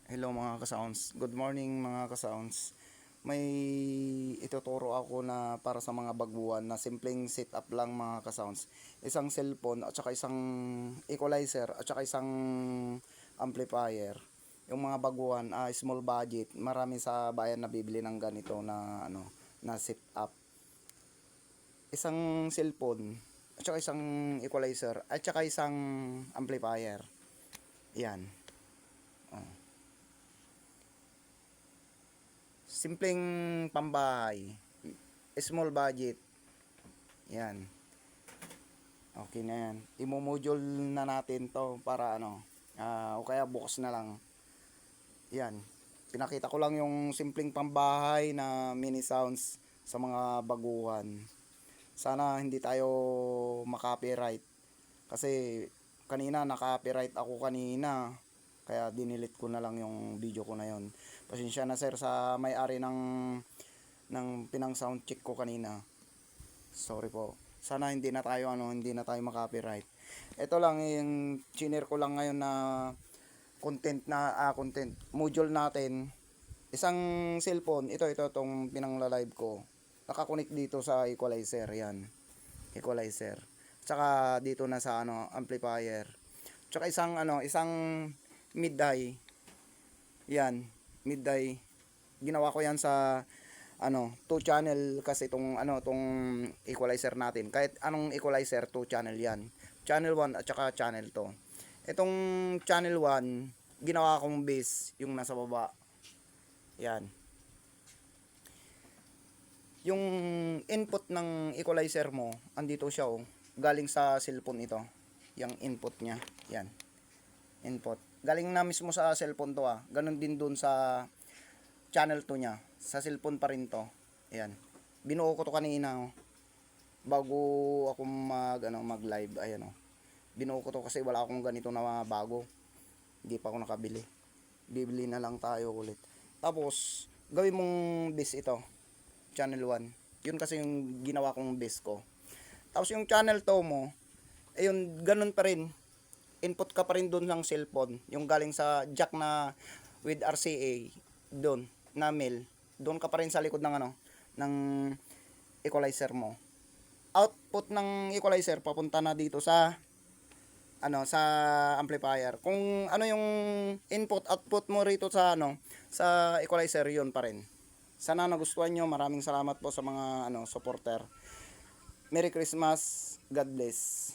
Hello mga ka-sounds. Good morning mga ka-sounds. May ituturo ako na para sa mga baguhan na simpleng setup lang mga ka-sounds. Isang cellphone at saka isang equalizer at saka isang amplifier. Yung mga baguhan, small budget, marami sa bayan na bibili ng ganito na na setup. Isang cellphone at saka isang equalizer at saka isang amplifier. Yan. Oh. Simpleng pambahay, small budget. Yan. Okay na yan. Imomodule na natin to para o kaya bukas na lang. Yan. Pinakita ko lang yung simpleng pambahay na mini sounds sa mga baguhan. Sana hindi tayo makopyright. Kasi kanina naka-copyright ako kanina. Kaya dinilit ko na lang yung video ko na yon. Pasensya na sir sa may-ari ng pinang sound check ko kanina. Sorry po. Sana hindi na tayo makopyright. Ito lang yung chiner ko lang ngayon na content module natin. Isang cellphone, ito tong pinangla-live ko. Nakakonect dito sa equalizer, yan. Equalizer. Tsaka dito na sa amplifier. Tsaka isang mid-high. Yan, mid-high. Ginawa ko yan sa 2 channel kasi tong equalizer natin. Kahit anong equalizer, 2 channel yan. Channel 1 at saka channel 2. Itong channel 1, ginawa kong bass yung nasa baba. Yan. Yung input ng equalizer mo, andito siya galing sa cellphone ito. Yung input niya, yan. Input. Galing na mismo sa cellphone to Ganon din dun sa channel 2 niya. Sa cellphone pa rin to. Ayan. Binuo ko to kanina bago ako mag-live. Ayan Binuo ko to kasi wala akong ganito na bago. Hindi pa ako nakabili. Bibili na lang tayo ulit. Tapos, gawin mong bass ito. Channel 1. Yun kasi yung ginawa kong bass ko. Tapos yung channel 2 mo, ayun, ganun pa rin. Input ka pa rin doon ng cellphone, yung galing sa jack na with RCA doon na mil, doon ka pa rin sa likod ng equalizer mo. Output ng equalizer papunta na dito sa sa amplifier. Kung yung input output mo rito sa sa equalizer, yun pa rin. Sana nagustuhan nyo. Maraming salamat po sa mga supporter. Merry Christmas. God bless.